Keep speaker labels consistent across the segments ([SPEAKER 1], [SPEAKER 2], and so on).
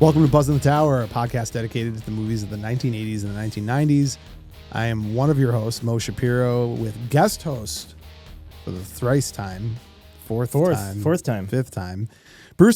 [SPEAKER 1] Welcome to Buzz in the Tower, a podcast dedicated to the movies of the 1980s and the 1990s. I am one of your hosts, Mo Shapiro, with guest host for the fifth time, Bruce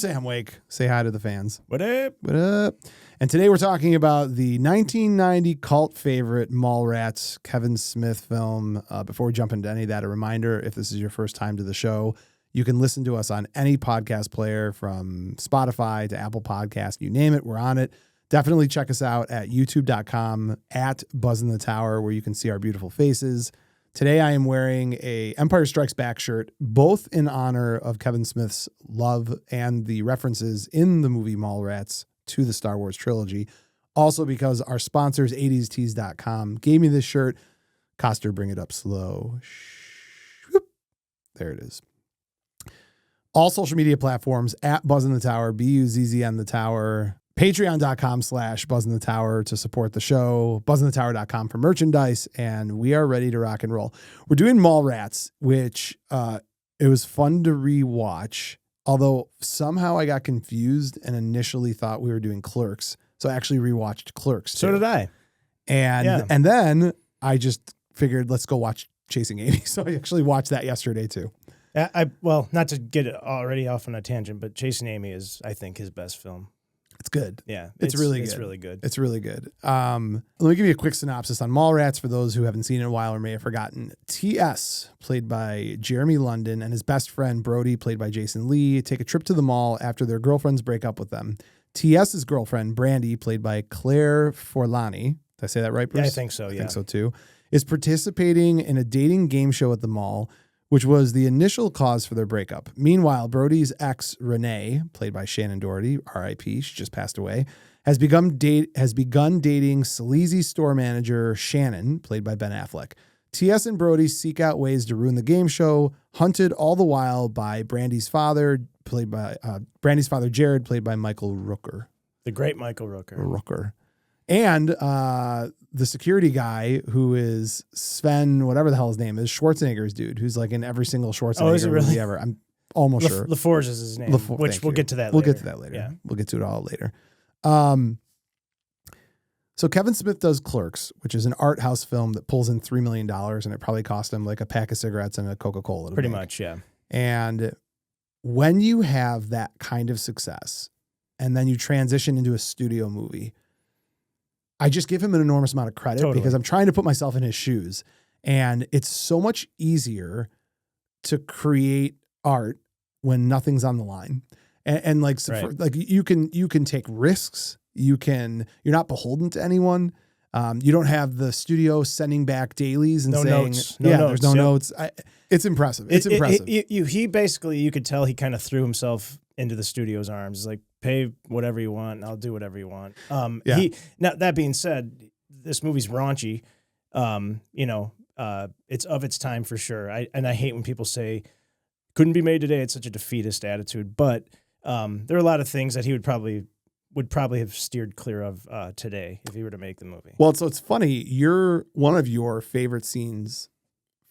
[SPEAKER 1] Amwake. Say hi to the fans.
[SPEAKER 2] What up?
[SPEAKER 1] What up? And today we're talking about the 1990 cult favorite Mallrats Kevin Smith film. Before we jump into any of that, a reminder, if this is your first time to the show, you can listen to us on any podcast player from Spotify to Apple Podcasts, you name it, we're on it. Definitely check us out at youtube.com at Buzz in the Tower, where you can see our beautiful faces. Today I am wearing a Empire Strikes Back shirt, both in honor of Kevin Smith's love and the references in the movie Mallrats to the Star Wars trilogy. Also because our sponsors, 80stees.com, gave me this shirt. Coster, bring it up slow. There it is. All social media platforms at Buzz in the Tower, BUZZN the Tower, patreon.com/Buzz in the Tower to support the show, buzzinthetower.com for merchandise, and we are ready to rock and roll. We're doing Mallrats, which it was fun to rewatch, although somehow I got confused and initially thought we were doing Clerks. So I actually rewatched Clerks too.
[SPEAKER 2] So did I.
[SPEAKER 1] And then I just figured, let's go watch Chasing Amy. So I actually watched that yesterday too.
[SPEAKER 2] Well, not to get it already off on a tangent, but Chasing Amy is, I think, his best film.
[SPEAKER 1] It's good.
[SPEAKER 2] Yeah.
[SPEAKER 1] It's really good.
[SPEAKER 2] It's really good.
[SPEAKER 1] It's really good. Let me give you a quick synopsis on Mallrats for those who haven't seen it in a while or may have forgotten. T.S., played by Jeremy London, and his best friend, Brodie, played by Jason Lee, take a trip to the mall after their girlfriends break up with them. T.S.'s girlfriend, Brandi, played by Claire Forlani, did I say that right, Bruce?
[SPEAKER 2] Yeah, I think so, yeah.
[SPEAKER 1] I think so, too, is participating in a dating game show at the mall, which was the initial cause for their breakup. Meanwhile, Brodie's ex, Rene, played by Shannen Doherty, R.I.P., she just passed away, has begun dating sleazy store manager Shannon, played by Ben Affleck. T.S. and Brodie seek out ways to ruin the game show, hunted all the while by Brandi's father, Jared, played by Michael Rooker.
[SPEAKER 2] The great Michael Rooker.
[SPEAKER 1] And the security guy, who is Sven, whatever the hell his name is, Schwarzenegger's dude, who's like in every single Schwarzenegger movie ever. I'm almost sure.
[SPEAKER 2] LaForge is his name, which we'll get to that later.
[SPEAKER 1] We'll get to that later.
[SPEAKER 2] Yeah.
[SPEAKER 1] We'll get to it all later. So Kevin Smith does Clerks, which is an art house film that pulls in $3 million, and it probably cost him like a pack of cigarettes and a Coca-Cola.
[SPEAKER 2] Pretty much, yeah.
[SPEAKER 1] And when you have that kind of success, and then you transition into a studio movie, I just give him an enormous amount of credit because I'm trying to put myself in his shoes. And it's so much easier to create art when nothing's on the line. And like,
[SPEAKER 2] right.
[SPEAKER 1] You can take risks. You're not beholden to anyone. You don't have the studio sending back dailies and saying, there's no notes. It's impressive. It's impressive.
[SPEAKER 2] He basically, you could tell he kind of threw himself into the studio's arms. It's like, pay whatever you want, and I'll do whatever you want. Now that being said, this movie's raunchy. It's of its time for sure. I hate when people say couldn't be made today. It's such a defeatist attitude. But there are a lot of things that he would probably have steered clear of today if he were to make the movie.
[SPEAKER 1] Well, so it's funny. One of your favorite scenes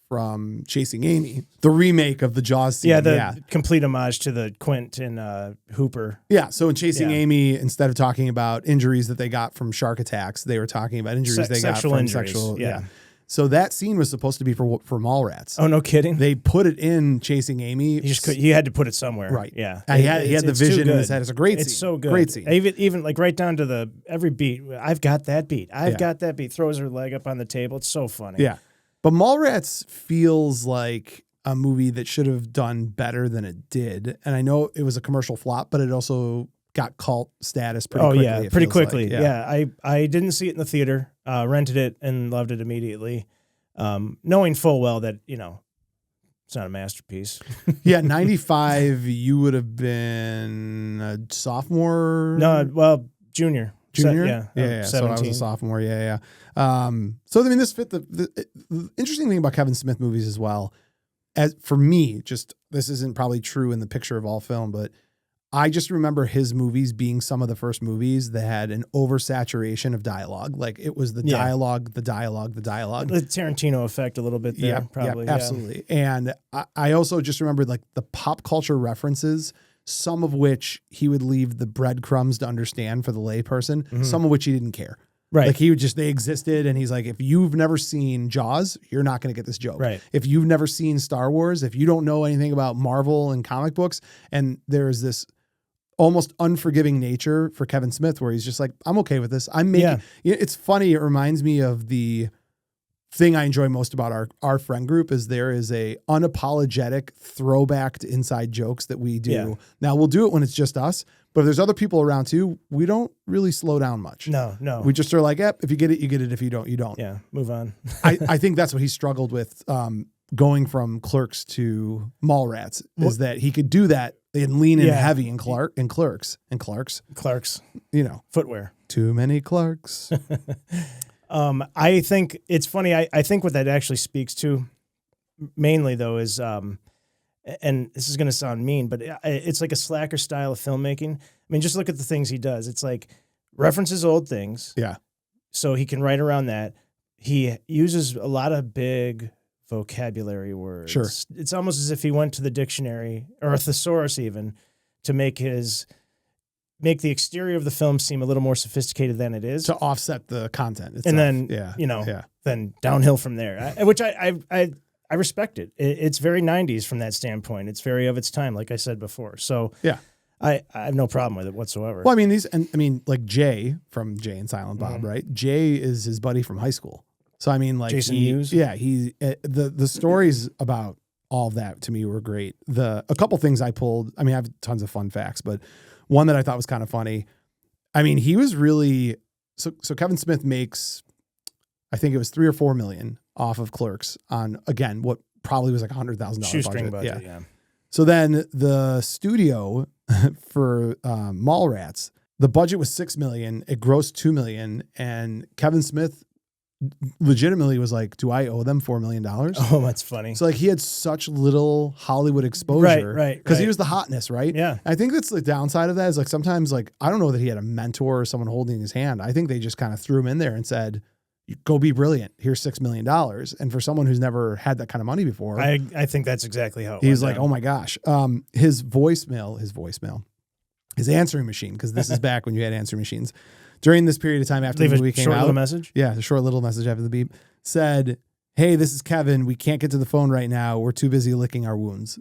[SPEAKER 1] from Chasing Amy, the remake of the Jaws scene.
[SPEAKER 2] Yeah, the complete homage to the Quint and Hooper.
[SPEAKER 1] Yeah, so in Chasing Amy, instead of talking about injuries that they got from shark attacks, they were talking about injuries they got from sexual. Yeah. So that scene was supposed to be for Mallrats.
[SPEAKER 2] Oh, no kidding.
[SPEAKER 1] They put it in Chasing Amy.
[SPEAKER 2] He had to put it somewhere.
[SPEAKER 1] Right.
[SPEAKER 2] Yeah.
[SPEAKER 1] He had the vision in his head. It's a great scene.
[SPEAKER 2] It's so good.
[SPEAKER 1] Great scene.
[SPEAKER 2] Even like right down to every beat. I've got that beat. Got that beat. Throws her leg up on the table. It's so funny.
[SPEAKER 1] Yeah. But Mallrats feels like a movie that should have done better than it did. And I know it was a commercial flop, but it also got cult status pretty quickly.
[SPEAKER 2] Oh, yeah, pretty quickly.
[SPEAKER 1] Like.
[SPEAKER 2] Yeah, I didn't see it in the theater, rented it, and loved it immediately, knowing full well that, it's not a masterpiece.
[SPEAKER 1] Yeah, 95, you would have been a sophomore?
[SPEAKER 2] No, well, junior.
[SPEAKER 1] Junior?
[SPEAKER 2] Yeah.
[SPEAKER 1] 17. So I was a sophomore, yeah. So, I mean, this fit the interesting thing about Kevin Smith movies as well, as for me, just this isn't probably true in the picture of all film, but I just remember his movies being some of the first movies that had an oversaturation of dialogue. Like it was the dialogue. The
[SPEAKER 2] Tarantino effect a little bit there, probably.
[SPEAKER 1] Yeah, absolutely. And I also just remembered like the pop culture references. some of which he would leave the breadcrumbs to understand for the layperson, some of which he didn't care.
[SPEAKER 2] Right.
[SPEAKER 1] Like he would just, they existed. And he's like, if you've never seen Jaws, you're not going to get this joke.
[SPEAKER 2] Right.
[SPEAKER 1] If you've never seen Star Wars, if you don't know anything about Marvel and comic books, and there's this almost unforgiving nature for Kevin Smith where he's just like, I'm okay with this. I'm making, it's funny. It reminds me of the thing I enjoy most about our friend group is there is a unapologetic throwback to inside jokes that we do.
[SPEAKER 2] Yeah.
[SPEAKER 1] Now we'll do it when it's just us, but if there's other people around too, we don't really slow down much.
[SPEAKER 2] No.
[SPEAKER 1] We just are like, yep, if you get it, you get it. If you don't, you don't.
[SPEAKER 2] Yeah. Move on.
[SPEAKER 1] I think that's what he struggled with going from Clerks to Mallrats is that he could do that and lean in heavy in Clerks. You know,
[SPEAKER 2] Footwear.
[SPEAKER 1] Too many Clarks.
[SPEAKER 2] I think it's funny. I think what that actually speaks to mainly though is, and this is going to sound mean, but it's like a slacker style of filmmaking. I mean, just look at the things he does. It's like references old things.
[SPEAKER 1] Yeah.
[SPEAKER 2] So he can write around that. He uses a lot of big vocabulary words.
[SPEAKER 1] Sure.
[SPEAKER 2] It's almost as if he went to the dictionary or a thesaurus even to make the exterior of the film seem a little more sophisticated than it is.
[SPEAKER 1] To offset the content itself.
[SPEAKER 2] And then, then downhill from there, which I respect it. It's very 90s from that standpoint. It's very of its time, like I said before. So
[SPEAKER 1] yeah,
[SPEAKER 2] I have no problem with it whatsoever.
[SPEAKER 1] Well, I mean, like Jay from Jay and Silent Bob, right? Jay is his buddy from high school. So, I mean, like
[SPEAKER 2] Jason Mewes?
[SPEAKER 1] Yeah, the stories about all of that to me were great. A couple things I pulled, I mean, I have tons of fun facts, but one that I thought was kind of funny. I mean, he was really, so Kevin Smith makes, I think it was $3 or $4 million off of Clerks on, again, what probably was like $100,000
[SPEAKER 2] shoestring budget. Yeah.
[SPEAKER 1] So then the studio for Mallrats, the budget was $6 million. It grossed $2 million, and Kevin Smith legitimately was like, do I owe them $4 million?
[SPEAKER 2] Oh, that's funny.
[SPEAKER 1] So like he had such little Hollywood exposure.
[SPEAKER 2] Right.
[SPEAKER 1] Because he was the hotness, right?
[SPEAKER 2] Yeah.
[SPEAKER 1] I think that's the downside of that is like sometimes like, I don't know that he had a mentor or someone holding his hand. I think they just kind of threw him in there and said, go be brilliant. Here's $6 million. And for someone who's never had that kind of money before.
[SPEAKER 2] I think that's exactly how it
[SPEAKER 1] he's
[SPEAKER 2] went
[SPEAKER 1] like,
[SPEAKER 2] down.
[SPEAKER 1] oh my gosh. His answering machine, because this is back when you had answering machines. During this period of time after the movie came
[SPEAKER 2] short
[SPEAKER 1] out,
[SPEAKER 2] little message.
[SPEAKER 1] Yeah, the short little message after the beep said, "Hey, this is Kevin. We can't get to the phone right now. We're too busy licking our wounds."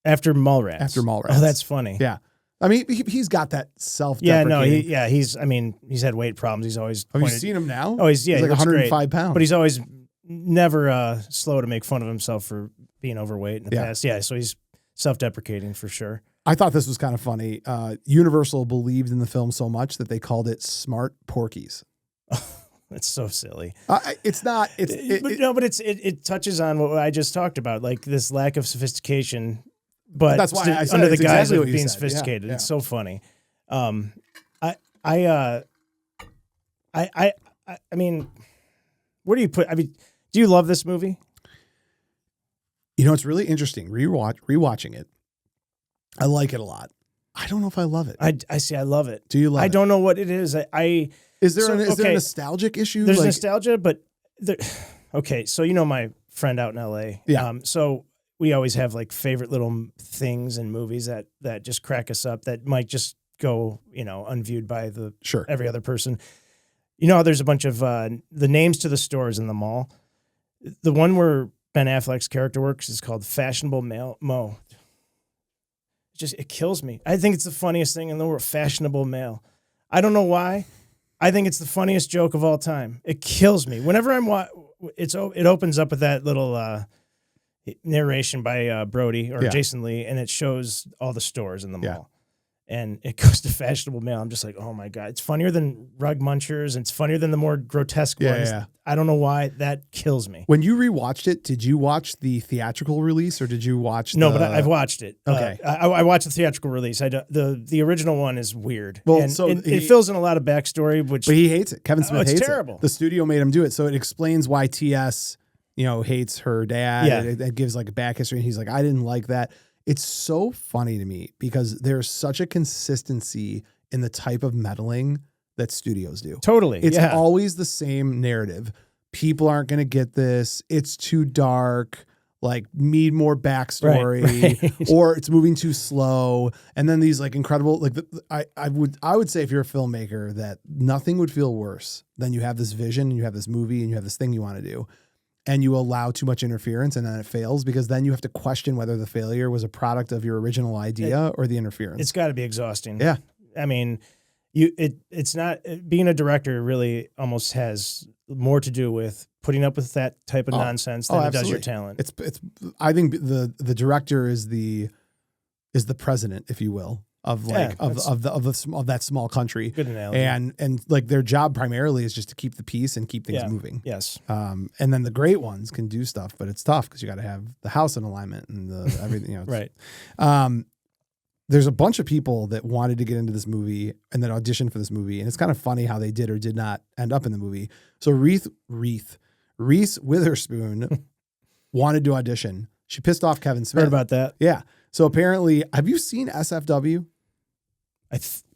[SPEAKER 2] After Mallrats.
[SPEAKER 1] Oh,
[SPEAKER 2] that's funny.
[SPEAKER 1] Yeah, I mean, he's got that
[SPEAKER 2] self-deprecating. Yeah, no, he's had weight problems. He's always.
[SPEAKER 1] Have you seen him now?
[SPEAKER 2] Oh, he's
[SPEAKER 1] like 105 pounds,
[SPEAKER 2] but he's always never slow to make fun of himself for being overweight in the past. Yeah, so he's self-deprecating for sure.
[SPEAKER 1] I thought this was kind of funny. Universal believed in the film so much that they called it Smart Porkies.
[SPEAKER 2] That's so silly.
[SPEAKER 1] It's not.
[SPEAKER 2] But it touches on what I just talked about, like this lack of sophistication. But
[SPEAKER 1] that's why I said
[SPEAKER 2] under the guise
[SPEAKER 1] exactly
[SPEAKER 2] of being sophisticated, it's so funny. I mean, where do you put? I mean, do you love this movie?
[SPEAKER 1] You know, it's really interesting. Rewatching it. I like it a lot. I don't know if I love it.
[SPEAKER 2] I see. I love it.
[SPEAKER 1] Do you love it?
[SPEAKER 2] I don't know what it is.
[SPEAKER 1] Is there a nostalgic issue?
[SPEAKER 2] There's nostalgia, but okay. So you know my friend out in LA.
[SPEAKER 1] Yeah.
[SPEAKER 2] So we always have like favorite little things in movies that just crack us up that might just go unviewed by every other person. You know how there's a bunch of the names to the stores in the mall. The one where Ben Affleck's character works is called Fashionable Mo. It kills me. I think it's the funniest thing in the world. Fashionable male. I don't know why. I think it's the funniest joke of all time. It kills me. Whenever it opens up with that little narration by Brodie or Jason Lee, and it shows all the stores in the mall. And it goes to Fashionable Male. I'm just like, oh my God. It's funnier than Rug Munchers, and it's funnier than the more grotesque ones. Yeah. I don't know why. That kills me.
[SPEAKER 1] When you rewatched it, did you watch the theatrical release or did you watch
[SPEAKER 2] No, but I've watched it.
[SPEAKER 1] Okay.
[SPEAKER 2] I watched the theatrical release. The original one is weird.
[SPEAKER 1] Well,
[SPEAKER 2] and it fills in a lot of backstory, but
[SPEAKER 1] he hates it. Kevin Smith hates
[SPEAKER 2] terrible.
[SPEAKER 1] it. The studio made him do it. So it explains why TS, hates her dad.
[SPEAKER 2] Yeah.
[SPEAKER 1] It gives like a back history. And he's like, I didn't like that. It's so funny to me because there's such a consistency in the type of meddling that studios do.
[SPEAKER 2] Totally.
[SPEAKER 1] It's always the same narrative. People aren't going to get this. It's too dark. like need more backstory,
[SPEAKER 2] Right.
[SPEAKER 1] or it's moving too slow. And then these like incredible, like I would say if you're a filmmaker that nothing would feel worse than you have this vision and you have this movie and you have this thing you want to do and you allow too much interference and then it fails, because then you have to question whether the failure was a product of your original idea or the interference.
[SPEAKER 2] It's got to be exhausting.
[SPEAKER 1] Yeah.
[SPEAKER 2] I mean, it's not, being a director really almost has more to do with putting up with that type of nonsense than it does your talent.
[SPEAKER 1] It's I think the director is the president, if you will, of like of that small country.
[SPEAKER 2] Good analogy.
[SPEAKER 1] And like their job primarily is just to keep the peace and keep things moving.
[SPEAKER 2] Yes.
[SPEAKER 1] And then the great ones can do stuff, but it's tough because you got to have the house in alignment and the everything. You know,
[SPEAKER 2] Right.
[SPEAKER 1] There's a bunch of people that wanted to get into this movie and that auditioned for this movie, and it's kind of funny how they did or did not end up in the movie. So Reese Witherspoon wanted to audition. She pissed off Kevin Smith.
[SPEAKER 2] Heard about that.
[SPEAKER 1] Yeah. So apparently, have you seen SFW?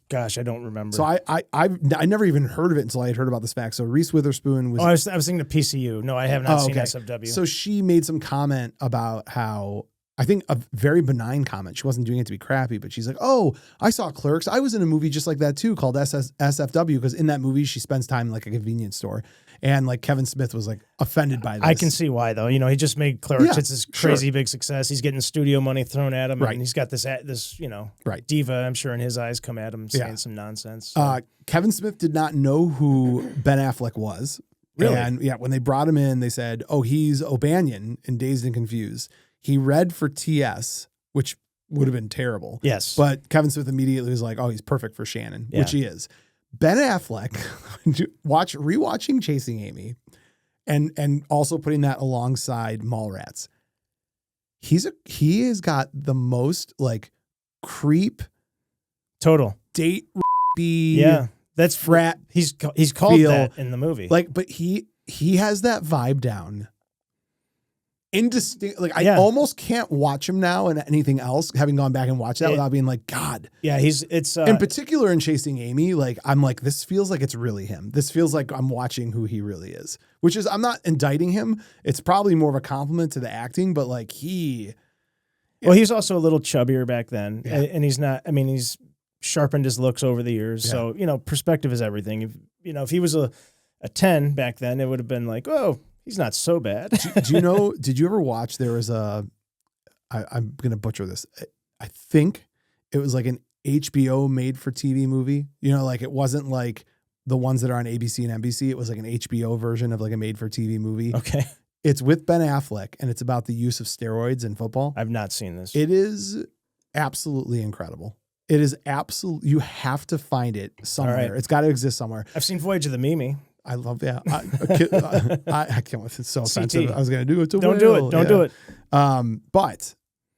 [SPEAKER 2] Gosh, I don't remember.
[SPEAKER 1] So I never even heard of it until I had heard about this fact. So Reese Witherspoon was.
[SPEAKER 2] Oh, I was thinking of PCU. No, I have not seen SFW.
[SPEAKER 1] So she made some comment about how, I think a very benign comment. She wasn't doing it to be crappy, but she's like, "Oh, I saw Clerks. I was in a movie just like that too, called SFW." Because in that movie, she spends time in like a convenience store, and like Kevin Smith was like offended by this.
[SPEAKER 2] I can see why though. You know, he just made Clerks.
[SPEAKER 1] Yeah,
[SPEAKER 2] it's this crazy big success. He's getting studio money thrown at him,
[SPEAKER 1] Right.
[SPEAKER 2] and he's got this diva. I'm sure in his eyes come at him saying some nonsense. So.
[SPEAKER 1] Kevin Smith did not know who Ben Affleck was.
[SPEAKER 2] Really?
[SPEAKER 1] And yeah, when they brought him in, they said, "Oh, he's O'Banion in Dazed and Confused." He read for TS, which would have been terrible.
[SPEAKER 2] Yes.
[SPEAKER 1] But Kevin Smith immediately was like, "Oh, he's perfect for Shannon,"
[SPEAKER 2] Yeah.
[SPEAKER 1] which he is. Ben Affleck, rewatching Chasing Amy, and also putting that alongside Mallrats. He has got the most like creep
[SPEAKER 2] Total
[SPEAKER 1] date
[SPEAKER 2] that's
[SPEAKER 1] frat.
[SPEAKER 2] He's called
[SPEAKER 1] feel.
[SPEAKER 2] that in the movie.
[SPEAKER 1] Like, but he has that vibe down. Indistinct. Like I almost can't watch him now and anything else, having gone back and watched that without being like, God.
[SPEAKER 2] Yeah, it's
[SPEAKER 1] in particular in Chasing Amy, like I'm like, this feels like it's really him. This feels like I'm watching who he really is, which is, I'm not indicting him. It's probably more of a compliment to the acting, but like
[SPEAKER 2] well, he's also a little chubbier back then,
[SPEAKER 1] Yeah.
[SPEAKER 2] and he's not. I mean, he's sharpened his looks over the years.
[SPEAKER 1] Yeah.
[SPEAKER 2] So, you know, perspective is everything. If he was a 10 back then, it would have been like, oh, he's not so bad.
[SPEAKER 1] do you know, did you ever watch, there was I'm going to butcher this. I think it was like an HBO made for TV movie. You know, like it wasn't like the ones that are on ABC and NBC. It was like an HBO version of like a made for TV movie.
[SPEAKER 2] Okay.
[SPEAKER 1] It's with Ben Affleck and it's about the use of steroids in football.
[SPEAKER 2] I've not seen this.
[SPEAKER 1] It is absolutely incredible. It is you have to find it somewhere.
[SPEAKER 2] Right.
[SPEAKER 1] It's got to exist somewhere.
[SPEAKER 2] I've seen Voyage of the Mimi.
[SPEAKER 1] I love that. I can't. It's so offensive. I was going to do it.
[SPEAKER 2] Don't do it. Don't do it.
[SPEAKER 1] But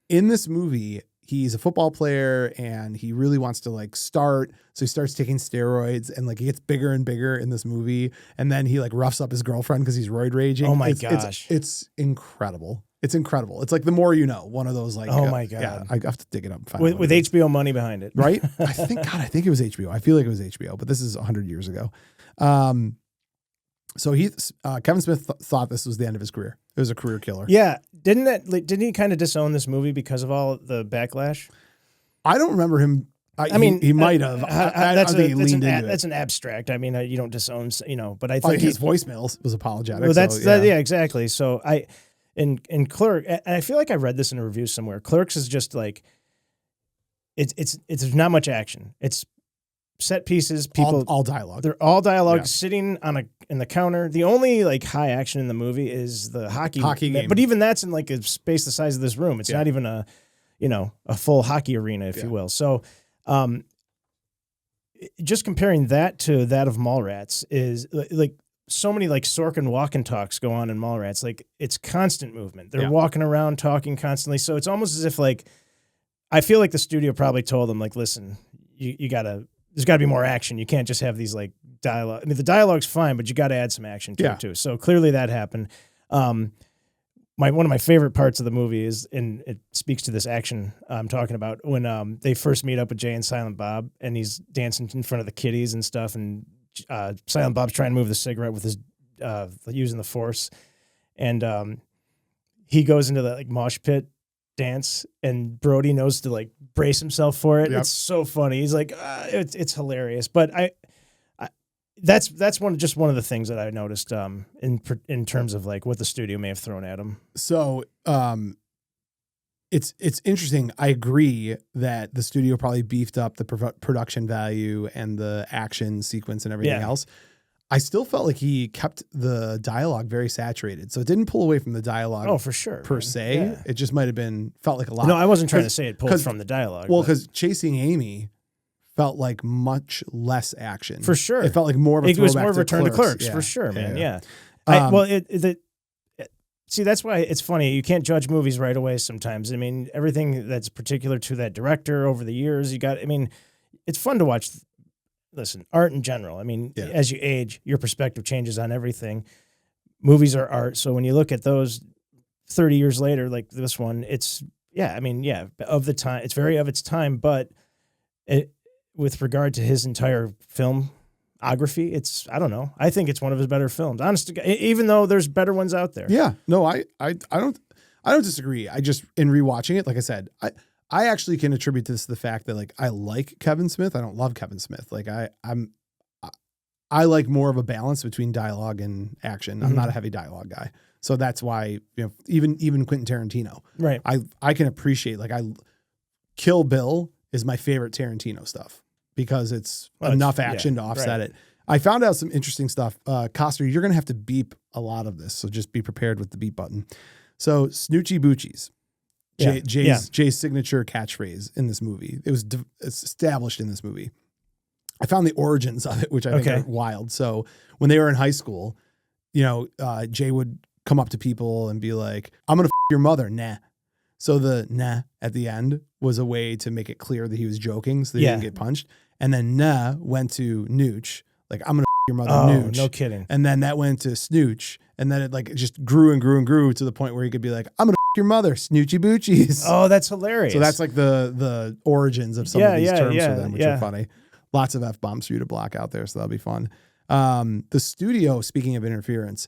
[SPEAKER 1] in this movie, he's a football player and he really wants to like start. So he starts taking steroids and like he gets bigger and bigger in this movie. And then he like roughs up his girlfriend because he's roid raging.
[SPEAKER 2] Oh my gosh.
[SPEAKER 1] It's incredible. It's incredible. It's like The More You Know. One of those like.
[SPEAKER 2] Oh my God.
[SPEAKER 1] Yeah, I have to dig it up and find
[SPEAKER 2] with HBO money behind it,
[SPEAKER 1] right? I think it was HBO. I feel like it was HBO, but this is 100 years ago. So Kevin Smith thought this was the end of his career. It was a career killer.
[SPEAKER 2] Yeah, didn't he kind of disown this movie because of all the backlash?
[SPEAKER 1] I don't remember him. I mean, he might have. I don't think he leaned into it.
[SPEAKER 2] That's an abstract. I mean, you don't disown, but I
[SPEAKER 1] think
[SPEAKER 2] think
[SPEAKER 1] his voicemail was apologetic.
[SPEAKER 2] Well, yeah, exactly. So in Clerks, and I feel like I read this in a review somewhere. Clerks is just like it's not much action. It's set pieces, people,
[SPEAKER 1] all dialogue.
[SPEAKER 2] They're all dialogue, sitting in the counter. The only like high action in the movie is the hockey game, but even that's in like a space the size of this room. It's not even a full hockey arena, if you will. So, just comparing that to that of Mallrats is like so many like Sorkin walk and talks go on in Mallrats. Like it's constant movement. They're walking around talking constantly. So it's almost as if like I feel like the studio probably told them like, listen, there's got to be more action. You can't just have these like dialogue. I mean, the dialogue's fine, but you got to add some action to it too. So clearly that happened. One of my favorite parts of the movie is, and it speaks to this action I'm talking about, when they first meet up with Jay and Silent Bob, and he's dancing in front of the kiddies and stuff, and Silent Bob's trying to move the cigarette with his using the force, and he goes into the like mosh pit dance, and Brodie knows to like brace himself for it.
[SPEAKER 1] Yep.
[SPEAKER 2] It's so funny. He's like, it's hilarious. But that's one of the things that I noticed in terms of like what the studio may have thrown at him.
[SPEAKER 1] So it's interesting. I agree that the studio probably beefed up the production value and the action sequence and everything else. I still felt like he kept the dialogue very saturated. So it didn't pull away from the dialogue.
[SPEAKER 2] Oh, for sure.
[SPEAKER 1] Per se. Yeah. It just might have felt like a lot.
[SPEAKER 2] No, I wasn't trying to say it pulled from the dialogue.
[SPEAKER 1] Well, because Chasing Amy felt like much less action.
[SPEAKER 2] For sure.
[SPEAKER 1] It felt like more of a
[SPEAKER 2] It was more of a return to Clerks, for sure, man. Yeah. See, that's why it's funny. You can't judge movies right away sometimes. I mean, everything that's particular to that director over the years, it's fun to watch. Listen, art in general. I mean, as you age, your perspective changes on everything. Movies are art. So when you look at those 30 years later, like this one, it's, of the time, it's very of its time. But with regard to his entire filmography, I don't know. I think it's one of his better films. Honestly, even though there's better ones out there.
[SPEAKER 1] Yeah. No, I don't disagree. I just, in rewatching it, like I said, I actually can attribute this to the fact that like I like Kevin Smith. I don't love Kevin Smith. Like I like more of a balance between dialogue and action. I'm not a heavy dialogue guy. So that's why, even Quentin Tarantino.
[SPEAKER 2] Right.
[SPEAKER 1] I can appreciate Kill Bill is my favorite Tarantino stuff because it's enough action to offset it. I found out some interesting stuff. Coster, you're going to have to beep a lot of this. So just be prepared with the beep button. So Snoochie Boochies. Jay's signature catchphrase in this movie. It's established in this movie. I found the origins of it, which I think are wild. So when they were in high school, Jay would come up to people and be like, "I'm gonna your mother, nah." So the nah at the end was a way to make it clear that he was joking, so they didn't get punched. And then nah went to nooch, like I'm gonna your mother, nooch.
[SPEAKER 2] No kidding.
[SPEAKER 1] And then that went to snooch, and then it just grew and grew and grew to the point where he could be like, "I'm gonna your mother, Snoochie Boochies."
[SPEAKER 2] Oh, that's hilarious.
[SPEAKER 1] So that's like the origins of some of these terms for them, which are funny. Lots of F-bombs for you to block out there, so that'll be fun. The studio, speaking of interference,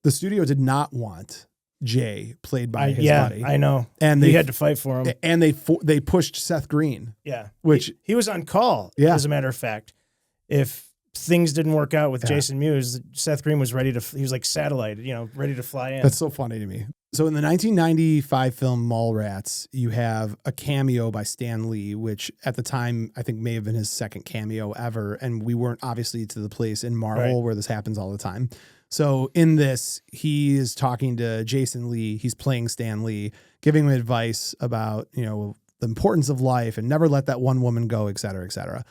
[SPEAKER 1] the studio did not want Jay played by his buddy.
[SPEAKER 2] I know.
[SPEAKER 1] And
[SPEAKER 2] they had to fight for him.
[SPEAKER 1] And they pushed Seth Green.
[SPEAKER 2] Yeah.
[SPEAKER 1] Which
[SPEAKER 2] he was on call, as a matter of fact. If things didn't work out with Jason Mewes, Seth Green was he was like satellite, ready to fly in.
[SPEAKER 1] That's so funny to me. So in the 1995 film Mallrats, you have a cameo by Stan Lee, which at the time I think may have been his second cameo ever. And we weren't obviously to the place in Marvel where this happens all the time. So in this, he is talking to Jason Lee. He's playing Stan Lee, giving him advice about, the importance of life and never let that one woman go, et cetera, et cetera.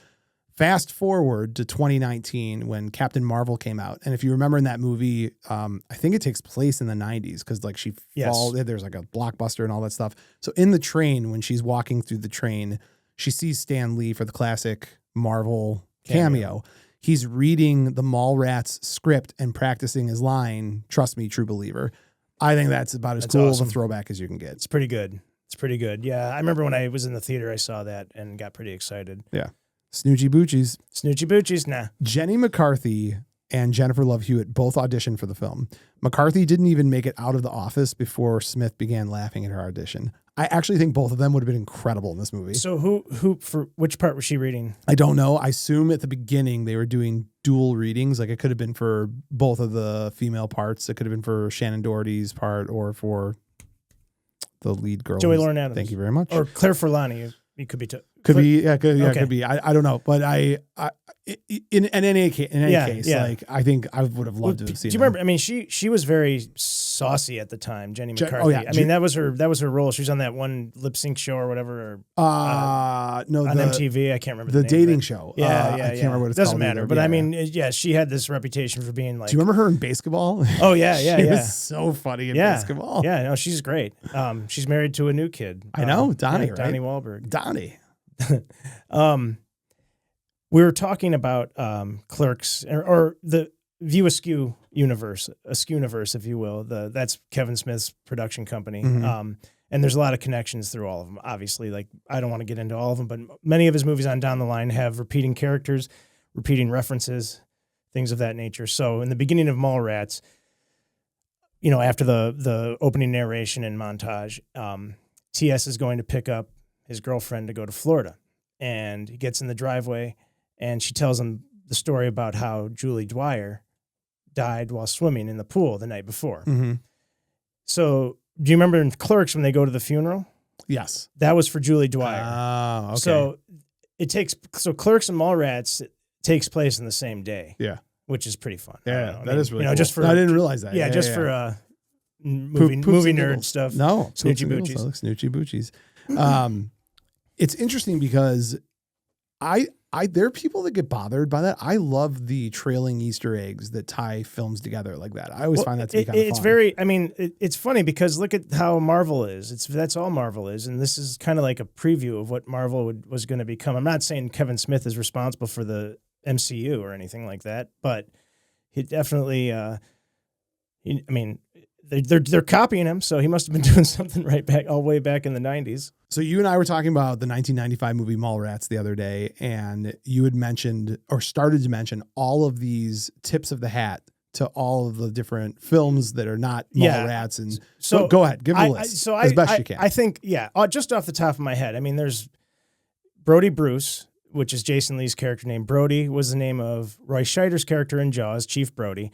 [SPEAKER 1] Fast forward to 2019 when Captain Marvel came out. And if you remember in that movie, I think it takes place in the 90s because she falls, there's like a blockbuster and all that stuff. So in the train, when she's walking through the train, she sees Stan Lee for the classic Marvel cameo. He's reading the Mallrats script and practicing his line, "Trust me, true believer." I think that's about as cool of a throwback as you can get.
[SPEAKER 2] It's pretty good. Yeah, I remember when I was in the theater, I saw that and got pretty excited.
[SPEAKER 1] Yeah. Snoochie Boochies, nah. Jenny McCarthy and Jennifer Love Hewitt both auditioned for the film. McCarthy didn't even make it out of the office before Smith began laughing at her audition. I actually think both of them would have been incredible in this movie.
[SPEAKER 2] So who for which part was she reading?
[SPEAKER 1] I don't know. I assume at the beginning they were doing dual readings. Like it could have been for both of the female parts. It could have been for Shannen Doherty's part or for the lead girl.
[SPEAKER 2] Joey Lauren Adams.
[SPEAKER 1] Thank you very much.
[SPEAKER 2] Or Claire Forlani. It could be.
[SPEAKER 1] Could be. I don't know, but in any case, like I think I would have loved to have seen.
[SPEAKER 2] Do you remember? I mean, she was very saucy at the time, Jenny McCarthy. I mean, that was her role. She was on that one lip sync show or whatever.
[SPEAKER 1] No,
[SPEAKER 2] on MTV. I can't remember
[SPEAKER 1] the
[SPEAKER 2] name,
[SPEAKER 1] dating show.
[SPEAKER 2] I can't
[SPEAKER 1] remember what it's
[SPEAKER 2] Doesn't
[SPEAKER 1] called.
[SPEAKER 2] matter.
[SPEAKER 1] Either,
[SPEAKER 2] but I mean, she had this reputation for being like.
[SPEAKER 1] Do you remember her in Basketball?
[SPEAKER 2] Oh yeah.
[SPEAKER 1] She was so funny in Basketball.
[SPEAKER 2] Yeah, no, she's great. She's married to a new kid.
[SPEAKER 1] I know, Donnie, right?
[SPEAKER 2] Donnie Wahlberg.
[SPEAKER 1] Donnie.
[SPEAKER 2] We were talking about Clerks or the View Askew universe, if you will. That's Kevin Smith's production company.
[SPEAKER 1] Mm-hmm.
[SPEAKER 2] And there's a lot of connections through all of them. Obviously, like I don't want to get into all of them, but many of his movies on down the line have repeating characters, repeating references, things of that nature. So in the beginning of Mallrats, after the opening narration and montage, TS is going to pick up his girlfriend to go to Florida. And he gets in the driveway, and she tells him the story about how Julie Dwyer died while swimming in the pool the night before.
[SPEAKER 1] Mm-hmm.
[SPEAKER 2] So do you remember in Clerks when they go to the funeral?
[SPEAKER 1] Yes.
[SPEAKER 2] That was for Julie Dwyer.
[SPEAKER 1] Oh, okay.
[SPEAKER 2] So Clerks and Mallrats takes place in the same day.
[SPEAKER 1] Yeah.
[SPEAKER 2] Which is pretty fun.
[SPEAKER 1] Yeah, that is really cool.
[SPEAKER 2] Just for
[SPEAKER 1] I didn't realize that.
[SPEAKER 2] Yeah, for movie nerd stuff.
[SPEAKER 1] No,
[SPEAKER 2] Snoochie Boochies.
[SPEAKER 1] Snoochie Boochies. It's interesting because there are people that get bothered by that. I love the trailing Easter eggs that tie films together like that. I always find that to be kind of fun.
[SPEAKER 2] It's funny because look at how Marvel is. That's all Marvel is. And this is kind of like a preview of what Marvel was going to become. I'm not saying Kevin Smith is responsible for the MCU or anything like that, but he definitely, they're copying him. So he must have been doing something all the way back in the 90s.
[SPEAKER 1] So you and I were talking about the 1995 movie Mallrats the other day, and you had mentioned or started to mention all of these tips of the hat to all of the different films that are not Mallrats. And so go ahead, give me a list as best you can.
[SPEAKER 2] I think, just off the top of my head, there's Brodie Bruce, which is Jason Lee's character name. Brodie was the name of Roy Scheider's character in Jaws, Chief Brodie.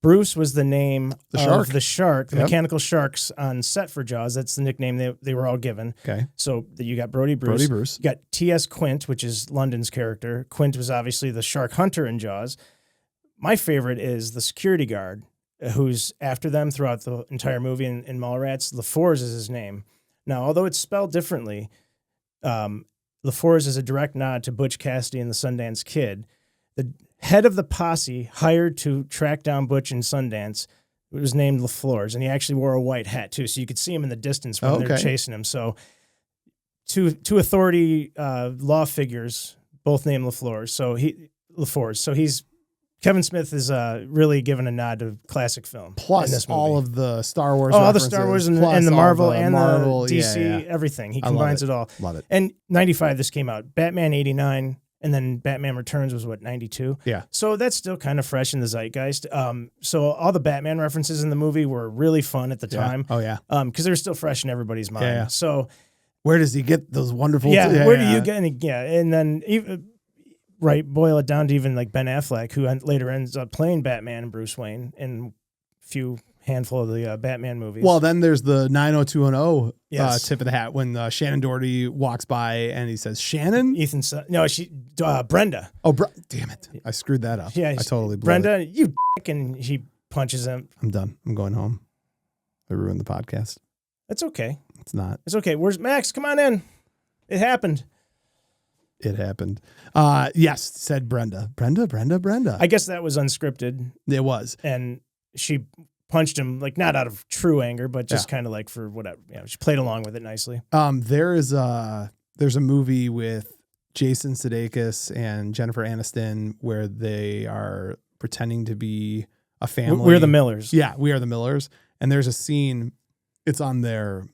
[SPEAKER 2] Bruce was the name of the shark, the mechanical sharks on set for Jaws. That's the nickname they were all given.
[SPEAKER 1] Okay.
[SPEAKER 2] So you got Brodie Bruce. You got T.S. Quint, which is London's character. Quint was obviously the shark hunter in Jaws. My favorite is the security guard, who's after them throughout the entire movie in Mallrats. LaForge is his name. Now, although it's spelled differently, LaForge is a direct nod to Butch Cassidy and the Sundance Kid. The head of the posse hired to track down Butch in Sundance was named LaFleurs, and he actually wore a white hat too, so you could see him in the distance when they're chasing him. So two authority law figures, both named LaFleurs. So Kevin Smith is really giving a nod to classic film.
[SPEAKER 1] Plus
[SPEAKER 2] in this movie.
[SPEAKER 1] all of the Star Wars
[SPEAKER 2] all the Star Wars and the Marvel and the DC,
[SPEAKER 1] yeah.
[SPEAKER 2] everything. He combines it all.
[SPEAKER 1] Love it.
[SPEAKER 2] And 95, this came out. Batman 89. And then Batman Returns was 92?
[SPEAKER 1] Yeah.
[SPEAKER 2] So that's still kind of fresh in the zeitgeist. So all the Batman references in the movie were really fun at the time.
[SPEAKER 1] Oh, yeah.
[SPEAKER 2] Because they're still fresh in everybody's mind.
[SPEAKER 1] Yeah.
[SPEAKER 2] So
[SPEAKER 1] where does he get those wonderful...
[SPEAKER 2] where do you get... Yeah, and then boil it down to even like Ben Affleck, who later ends up playing Batman and Bruce Wayne in a few handful of the Batman movies.
[SPEAKER 1] Well, then there's the 90210 tip of the hat when Shannen Doherty walks by and he says, Shannon?
[SPEAKER 2] Brenda.
[SPEAKER 1] Oh, damn it. I screwed that up.
[SPEAKER 2] Yeah,
[SPEAKER 1] I totally blew
[SPEAKER 2] Brenda,
[SPEAKER 1] it.
[SPEAKER 2] you and he punches him.
[SPEAKER 1] I'm done. I'm going home. I ruined the podcast.
[SPEAKER 2] That's okay.
[SPEAKER 1] It's not.
[SPEAKER 2] It's okay. Where's Max? Come on in. It happened.
[SPEAKER 1] It happened. Yes, said Brenda. Brenda.
[SPEAKER 2] I guess that was unscripted.
[SPEAKER 1] It was.
[SPEAKER 2] And she punched him, like not out of true anger, but just kind of like for whatever. She played along with it nicely.
[SPEAKER 1] There's a movie with Jason Sudeikis and Jennifer Aniston where they are pretending to be a family.
[SPEAKER 2] We're the Millers.
[SPEAKER 1] Yeah, We Are the Millers. And there's a scene, it's on their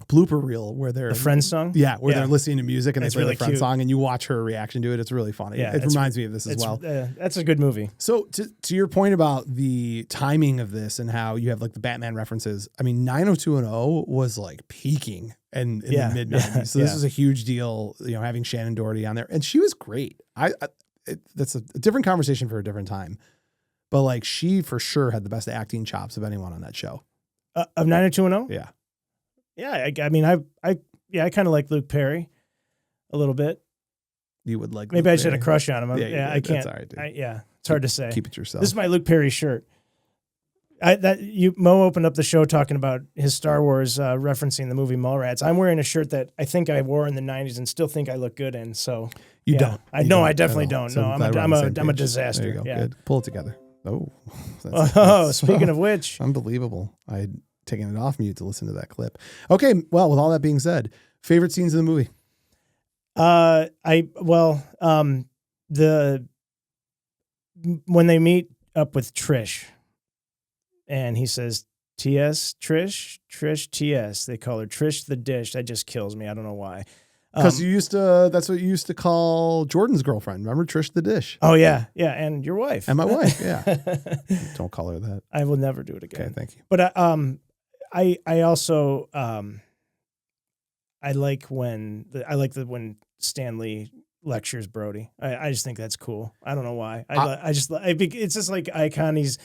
[SPEAKER 1] blooper reel where they're...
[SPEAKER 2] The Friends song?
[SPEAKER 1] Yeah, where they're listening to music and they play
[SPEAKER 2] really
[SPEAKER 1] the Friends
[SPEAKER 2] cute
[SPEAKER 1] song and you watch her reaction to it. It's really funny.
[SPEAKER 2] Yeah,
[SPEAKER 1] it reminds me of this as well.
[SPEAKER 2] That's a good movie.
[SPEAKER 1] So to your point about the timing of this and how you have like the Batman references, 90210 was like peaking in the mid 90s. So this is a huge deal, having Shannen Doherty on there. And she was great. That's a different conversation for a different time. But like she for sure had the best acting chops of anyone on that show.
[SPEAKER 2] Of 90210?
[SPEAKER 1] Yeah.
[SPEAKER 2] Yeah, I kind of like Luke Perry a little bit.
[SPEAKER 1] You would like
[SPEAKER 2] maybe
[SPEAKER 1] Luke
[SPEAKER 2] I just had a
[SPEAKER 1] Perry.
[SPEAKER 2] crush on him.
[SPEAKER 1] Yeah,
[SPEAKER 2] I can't.
[SPEAKER 1] That's all right, dude.
[SPEAKER 2] It's hard to say.
[SPEAKER 1] Keep it yourself.
[SPEAKER 2] This is my Luke Perry shirt. Mo opened up the show talking about his Star Wars referencing the movie Mallrats. I'm wearing a shirt that I think I wore in the 90s and still think I look good in. So
[SPEAKER 1] you don't.
[SPEAKER 2] I definitely don't. So no, I'm a disaster.
[SPEAKER 1] There you go.
[SPEAKER 2] Yeah.
[SPEAKER 1] Good. Pull it together. Oh.
[SPEAKER 2] That's speaking of which,
[SPEAKER 1] unbelievable. I'd taken it off mute to listen to that clip. Okay. Well, with all that being said, favorite scenes in the movie.
[SPEAKER 2] When they meet up with Trish and he says, TS, Trish, TS. They call her Trish the Dish. That just kills me. I don't know why.
[SPEAKER 1] Because that's what you used to call Jordan's girlfriend. Remember Trish the Dish?
[SPEAKER 2] Oh yeah, yeah, and your wife.
[SPEAKER 1] And my wife, yeah. Don't call her that.
[SPEAKER 2] I will never do it again.
[SPEAKER 1] Okay, thank you.
[SPEAKER 2] But I also I like when Stanley lectures Brodie. I just think that's cool. I don't know why. It's just like icon. He's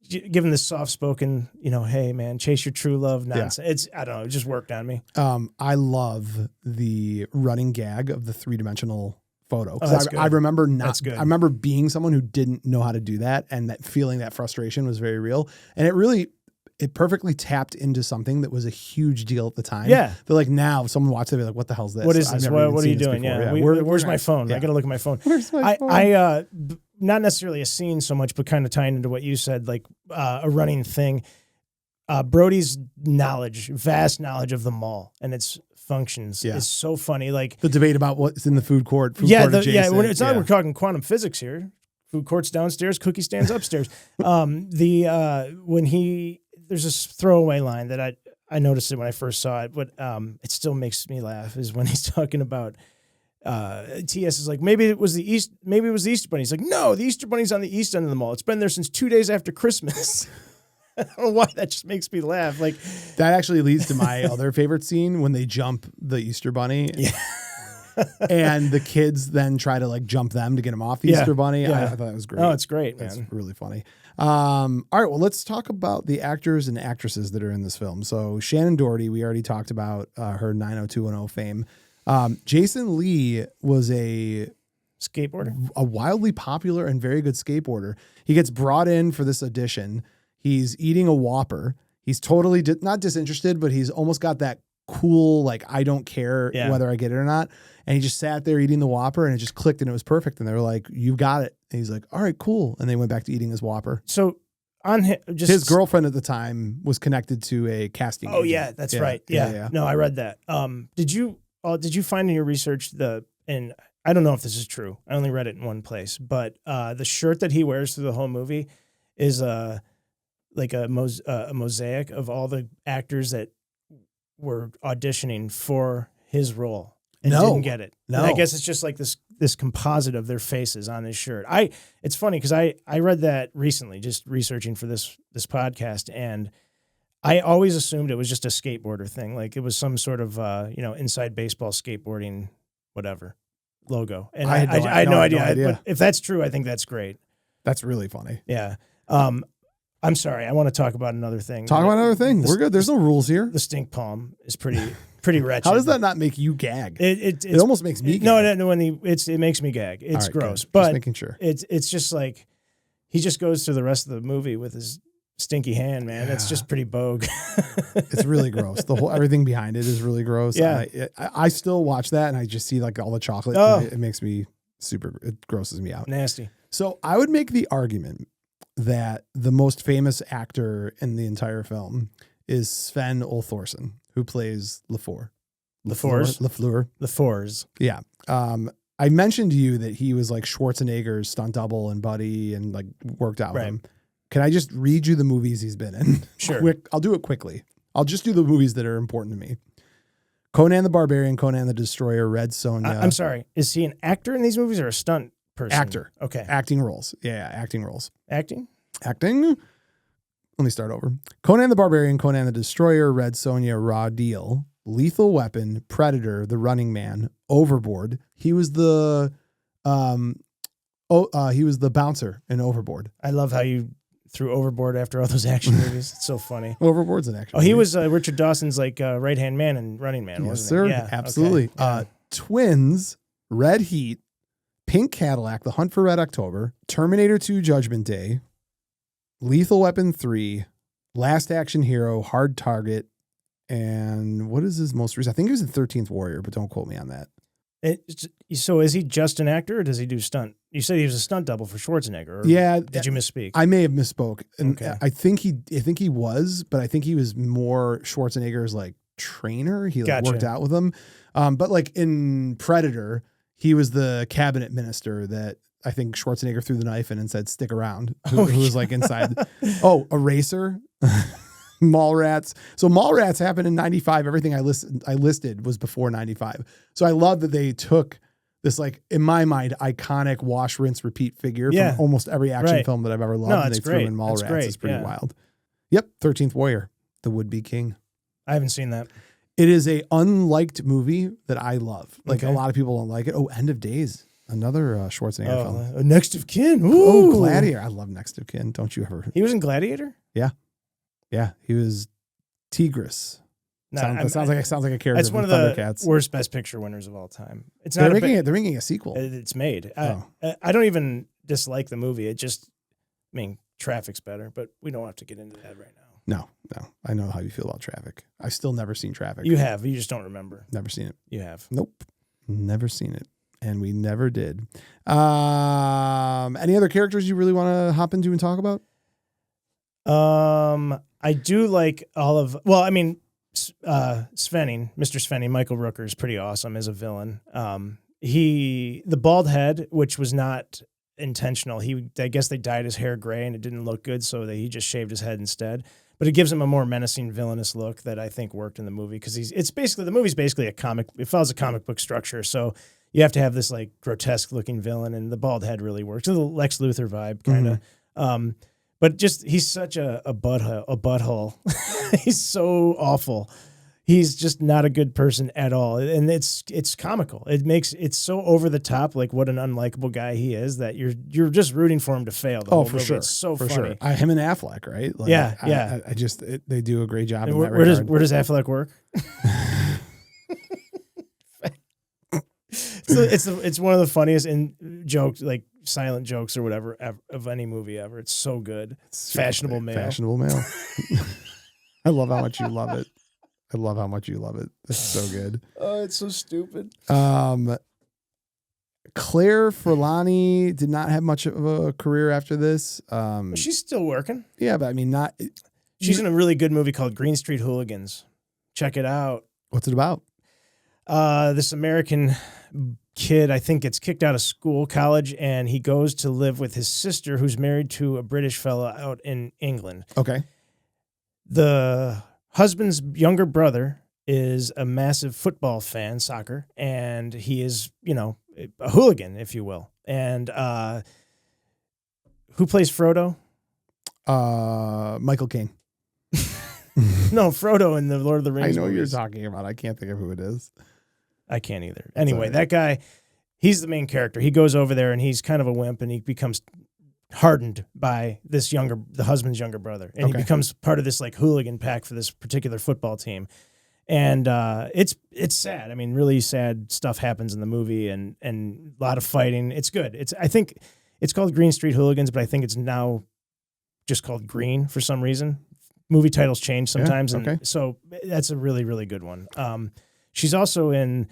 [SPEAKER 2] given this soft spoken, hey man, chase your true love nonsense. I don't know. It just worked on me.
[SPEAKER 1] I love the running gag of the 3-dimensional photo.
[SPEAKER 2] Oh,
[SPEAKER 1] I remember
[SPEAKER 2] That's good.
[SPEAKER 1] I remember being someone who didn't know how to do that, and that feeling that frustration was very real. And it perfectly tapped into something that was a huge deal at the time.
[SPEAKER 2] Yeah.
[SPEAKER 1] They're like, now if someone watches it, they're like, what the hell's this?
[SPEAKER 2] What is this? What are you doing? Yeah. Where's my phone?
[SPEAKER 1] Yeah.
[SPEAKER 2] I got to look at my phone.
[SPEAKER 1] Where's my phone?
[SPEAKER 2] Not necessarily a scene so much, but kind of tying into what you said, like a running thing. Brodie's vast knowledge of the mall and its functions is so funny. Like
[SPEAKER 1] the debate about what's in the food court.
[SPEAKER 2] When it's not, we're talking quantum physics here. Food court's downstairs, cookie stands upstairs. There's this throwaway line that I noticed it when I first saw it, but it still makes me laugh, is when he's talking about TS is like, maybe it was the Easter Bunny. He's like, no, the Easter Bunny's on the east end of the mall. It's been there since 2 days after Christmas. I don't know why that just makes me laugh. Like
[SPEAKER 1] that actually leads to my other favorite scene when they jump the Easter Bunny.
[SPEAKER 2] Yeah.
[SPEAKER 1] And the kids then try to like jump them to get him off the Easter Bunny. Yeah. I thought that was great.
[SPEAKER 2] Oh, it's great, man.
[SPEAKER 1] It's really funny. All right, well, let's talk about the actors and actresses that are in this film. So Shannen Doherty, we already talked about her 90210 fame. Jason Lee was a wildly popular and very good skateboarder. He gets brought in for this audition. He's eating a Whopper. He's totally not disinterested, but he's almost got that cool, like, I don't care whether I get it or not. And he just sat there eating the Whopper, and it just clicked, and it was perfect. And they were like, you got it. And he's like, all right, cool. And they went back to eting his Whopper.
[SPEAKER 2] So his
[SPEAKER 1] girlfriend at the time was connected to a casting agent.
[SPEAKER 2] Yeah, that's right. Yeah. No, I read that. Did you find in your research and I don't know if this is true. I only read it in one place, but the shirt that he wears through the whole movie is like a mosaic of all the actors that were auditioning for his role and didn't get it.
[SPEAKER 1] No,
[SPEAKER 2] and I guess it's just like this composite of their faces on his shirt. It's funny because I read that recently, just researching for this podcast, and I always assumed it was just a skateboarder thing, like it was some sort of inside baseball skateboarding whatever logo. And I had no idea. But if that's true, I think that's great.
[SPEAKER 1] That's really funny.
[SPEAKER 2] Yeah. I'm sorry. I want to talk about another thing.
[SPEAKER 1] We're good. There's no rules here.
[SPEAKER 2] The stink palm is pretty wretched.
[SPEAKER 1] How does that not make you gag?
[SPEAKER 2] It
[SPEAKER 1] almost makes me gag.
[SPEAKER 2] No, it makes me gag. It's
[SPEAKER 1] right,
[SPEAKER 2] gross.
[SPEAKER 1] good.
[SPEAKER 2] But
[SPEAKER 1] just making sure.
[SPEAKER 2] It's just like he just goes through the rest of the movie with his stinky hand, man. Yeah. It's just pretty bogue.
[SPEAKER 1] It's really gross. Everything behind it is really gross.
[SPEAKER 2] Yeah.
[SPEAKER 1] I still watch that and I just see like all the chocolate.
[SPEAKER 2] Oh.
[SPEAKER 1] It makes me it grosses me out.
[SPEAKER 2] Nasty.
[SPEAKER 1] So I would make the argument that the most famous actor in the entire film is Sven Olthorsen, who plays LaFleur.
[SPEAKER 2] LaFleurs.
[SPEAKER 1] Yeah. I mentioned to you that he was like Schwarzenegger's stunt double and buddy and like worked out with him. Can I just read you the movies he's been in?
[SPEAKER 2] Sure.
[SPEAKER 1] I'll do it quickly. I'll just do the movies that are important to me. Conan the Barbarian, Conan the Destroyer, Red Sonja.
[SPEAKER 2] I'm sorry. Is he an actor in these movies or a stunt person?
[SPEAKER 1] Actor.
[SPEAKER 2] Okay.
[SPEAKER 1] Acting roles. Yeah, acting roles.
[SPEAKER 2] Acting?
[SPEAKER 1] Let me start over. Conan the Barbarian, Conan the Destroyer, Red Sonja, Raw Deal, Lethal Weapon, Predator, The Running Man, Overboard. He was the bouncer in Overboard.
[SPEAKER 2] I love how you threw Overboard after all those action movies. It's so funny.
[SPEAKER 1] Overboard's an action.
[SPEAKER 2] He was Richard Dawson's like right-hand man in Running Man, wasn't
[SPEAKER 1] sir.
[SPEAKER 2] he? Yeah,
[SPEAKER 1] absolutely.
[SPEAKER 2] Okay. Yeah.
[SPEAKER 1] Twins, Red Heat, Pink Cadillac, The Hunt for Red October, Terminator 2 Judgment Day, Lethal Weapon 3, Last Action Hero, Hard Target, and what is his most recent? I think he was in 13th Warrior, but don't quote me on that.
[SPEAKER 2] So is he just an actor or does he do stunt? You said he was a stunt double for Schwarzenegger.
[SPEAKER 1] Yeah.
[SPEAKER 2] Did you misspeak?
[SPEAKER 1] I may have misspoke. And
[SPEAKER 2] okay.
[SPEAKER 1] I think he was, but I think he was more Schwarzenegger's like trainer. He like worked out with him. But like in Predator, he was the cabinet minister that I think Schwarzenegger threw the knife in and said, stick around, who was like inside. Oh, Eraser. Mallrats. So Mallrats happened in 95. Everything I listed was before 95. So I love that they took this, like, in my mind, iconic wash, rinse, repeat figure from almost every action film that I've ever loved.
[SPEAKER 2] No,
[SPEAKER 1] and they threw in Mallrats. It's pretty wild. Yep. 13th Warrior, the would-be king.
[SPEAKER 2] I haven't seen that.
[SPEAKER 1] It is a unliked movie that I love. Like, a lot of people don't like it. Oh, End of Days. Another Schwarzenegger film.
[SPEAKER 2] Next of Kin. Ooh.
[SPEAKER 1] Oh, Gladiator. I love Next of Kin. Don't you ever?
[SPEAKER 2] He was in Gladiator?
[SPEAKER 1] Yeah. Yeah. He was Tigris.
[SPEAKER 2] No,
[SPEAKER 1] sounds like a character.
[SPEAKER 2] It's one of
[SPEAKER 1] Thundercats.
[SPEAKER 2] the worst Best Picture winners of all time. It's
[SPEAKER 1] They're
[SPEAKER 2] not.
[SPEAKER 1] making a sequel.
[SPEAKER 2] It's made. I don't even dislike the movie. It just, I mean, Traffic's better, but we don't have to get into that right now.
[SPEAKER 1] No. I know how you feel about Traffic. I've still never seen Traffic.
[SPEAKER 2] You have. You just don't remember.
[SPEAKER 1] Never seen it.
[SPEAKER 2] You have.
[SPEAKER 1] Nope. Never seen it. And we never did. Any other characters you really want to hop into and talk about?
[SPEAKER 2] I do like all of. Well, I mean, Mr. Svenning, Michael Rooker is pretty awesome as a villain. The bald head, which was not intentional. I guess they dyed his hair gray and it didn't look good, so he just shaved his head instead. But it gives him a more menacing, villainous look that I think worked in the movie because the movie's basically a comic. It follows a comic book structure, so you have to have this like grotesque looking villain, and the bald head really works. It's a Lex Luthor vibe, kind of. But just he's such a butthole. He's so awful. He's just not a good person at all, and it's comical. It's so over the top, like what an unlikable guy he is, that you're just rooting for him to fail. The whole
[SPEAKER 1] for
[SPEAKER 2] movie.
[SPEAKER 1] sure,
[SPEAKER 2] It's so
[SPEAKER 1] for
[SPEAKER 2] funny.
[SPEAKER 1] sure. Him and Affleck, right? Like,
[SPEAKER 2] yeah.
[SPEAKER 1] They do a great job.
[SPEAKER 2] And
[SPEAKER 1] in that regard.
[SPEAKER 2] Where does Affleck work? So it's one of the funniest jokes, like silent jokes or whatever of any movie ever. It's so good. It's fashionable male.
[SPEAKER 1] Fashionable male. I love how much you love it. It's so good.
[SPEAKER 2] Oh, it's so stupid.
[SPEAKER 1] Claire Forlani did not have much of a career after this.
[SPEAKER 2] She's still working.
[SPEAKER 1] Yeah, but I mean, not.
[SPEAKER 2] She's in a really good movie called Green Street Hooligans. Check it out.
[SPEAKER 1] What's it about?
[SPEAKER 2] This American kid, I think, gets kicked out of college, and he goes to live with his sister, who's married to a British fella out in England.
[SPEAKER 1] Okay.
[SPEAKER 2] The husband's younger brother is a massive football fan, soccer, and he is, a hooligan, if you will. And who plays Frodo?
[SPEAKER 1] Michael Caine.
[SPEAKER 2] No, Frodo in the Lord of the Rings.
[SPEAKER 1] I know
[SPEAKER 2] movies.
[SPEAKER 1] you're talking about. I can't think of who it is.
[SPEAKER 2] I can't either. Anyway, that guy, he's the main character. He goes over there and he's kind of a wimp, and he becomes hardened by the husband's younger brother, and he becomes part of this like hooligan pack for this particular football team. And it's sad. I mean, really sad stuff happens in the movie, and a lot of fighting. It's good. I think it's called Green Street Hooligans, but I think it's now just called Green for some reason. Movie titles change sometimes, and so that's a really, really good one. She's also in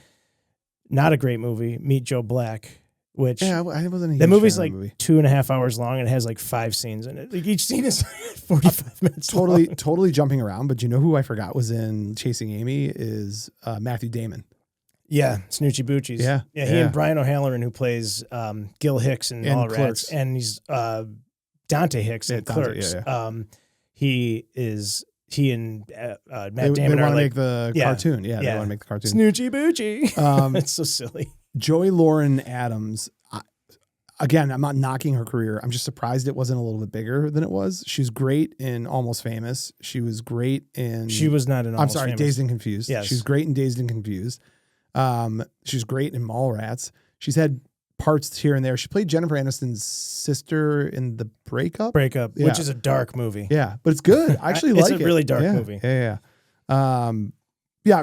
[SPEAKER 2] not a great movie, Meet Joe Black, which
[SPEAKER 1] I wasn't. A huge
[SPEAKER 2] the movie's
[SPEAKER 1] fan of
[SPEAKER 2] like 2.5 hours long, and it has like 5 scenes in it. Like each scene is 45 minutes.
[SPEAKER 1] Totally jumping around, but you know who I forgot was in Chasing Amy is Matthew Damon.
[SPEAKER 2] Yeah, Snoochie Boochies.
[SPEAKER 1] Yeah.
[SPEAKER 2] He and Brian O'Halloran, who plays Gil Hicks in Mallrats, and he's Dante Hicks in Clerks. He and Matt Damon
[SPEAKER 1] they want to
[SPEAKER 2] like,
[SPEAKER 1] make the cartoon. Yeah, they want to make the cartoon.
[SPEAKER 2] Snoochie Boochie. It's so silly.
[SPEAKER 1] Joy Lauren Adams. Again, I'm not knocking her career. I'm just surprised it wasn't a little bit bigger than it was. She's great in Almost Famous. She was great in.
[SPEAKER 2] She was not in Almost Famous.
[SPEAKER 1] Dazed and Confused.
[SPEAKER 2] Yes.
[SPEAKER 1] She's great in Dazed and Confused. She's great in Mallrats. She's had parts here and there. She played Jennifer Aniston's sister in The Breakup.
[SPEAKER 2] Which is a dark movie.
[SPEAKER 1] Yeah, but it's good. I actually like it.
[SPEAKER 2] It's a really dark movie.
[SPEAKER 1] Yeah.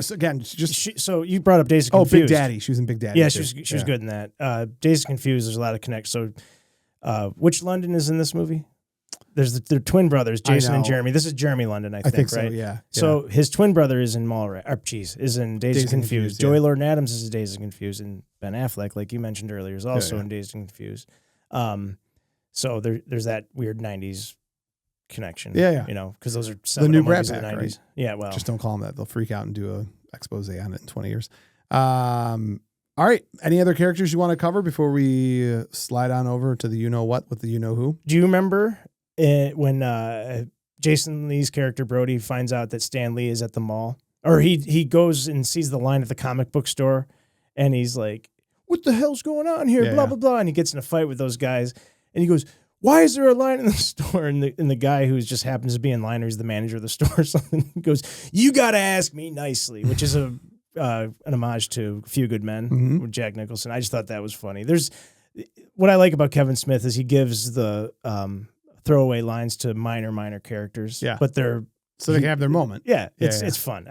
[SPEAKER 1] So again,
[SPEAKER 2] so you brought up Dazed and Confused.
[SPEAKER 1] Big Daddy. She was in Big Daddy.
[SPEAKER 2] Yeah, she was good in that. Dazed and Confused, there's a lot of connects. So which London is in this movie? They're twin brothers, Jason and Jeremy. This is Jeremy London, I think, right?
[SPEAKER 1] So, yeah.
[SPEAKER 2] So his twin brher is in is in Dazed and Confused. Joy Lauren Adams is in Dazed and Confused, and Ben Affleck, like you mentioned earlier, is also in Dazed and Confused. So there's that weird 90s connection.
[SPEAKER 1] Yeah.
[SPEAKER 2] Because those are
[SPEAKER 1] the new Brat
[SPEAKER 2] movies
[SPEAKER 1] Pack,
[SPEAKER 2] of the 90s.
[SPEAKER 1] right?
[SPEAKER 2] Yeah, well.
[SPEAKER 1] Just don't call them that. They'll freak out and do a expose on it in 20 years. All right. Any other characters you want to cover before we slide on over to the you-know-what with the you-know-who?
[SPEAKER 2] Do you remember when Jason Lee's character Brodie finds out that Stan Lee is at the mall, or he goes and sees the line at the comic book store, and he's like, "What the hell's going on here?" Blah blah blah, and he gets in a fight with those guys, and he goes, "Why is there a line in the store?" And the guy who just happens to be in line, or he's the manager of the store or something, goes, "You got to ask me nicely," which is an homage to A Few Good Men with Jack Nicholson. I just thought that was funny. What I like about Kevin Smith is he gives the throwaway lines to minor characters.
[SPEAKER 1] Yeah.
[SPEAKER 2] But
[SPEAKER 1] so they can have their moment.
[SPEAKER 2] Yeah. It's fun.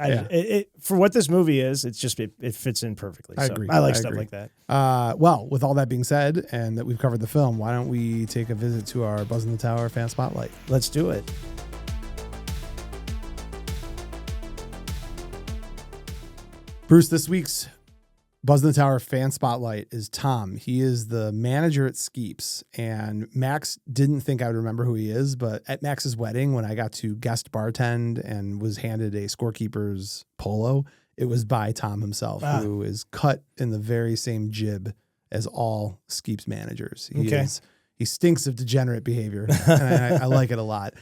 [SPEAKER 2] For what this movie is, it's just, it fits in perfectly.
[SPEAKER 1] I
[SPEAKER 2] so
[SPEAKER 1] agree.
[SPEAKER 2] I like stuff like that.
[SPEAKER 1] Well, with all that being said, and that we've covered the film, why don't we take a visit to our Buzz in the Tower fan spotlight?
[SPEAKER 2] Let's do it.
[SPEAKER 1] Bruce, this week's Buzz in the Tower fan spotlight is Tom. He is the manager at Skeeps, and Max didn't think I would remember who he is, but at Max's wedding, when I got to guest bartend and was handed a scorekeeper's polo, it was by Tom himself, who is cut in the very same jib as all Skeeps managers. He stinks of degenerate behavior, and I like it a lot.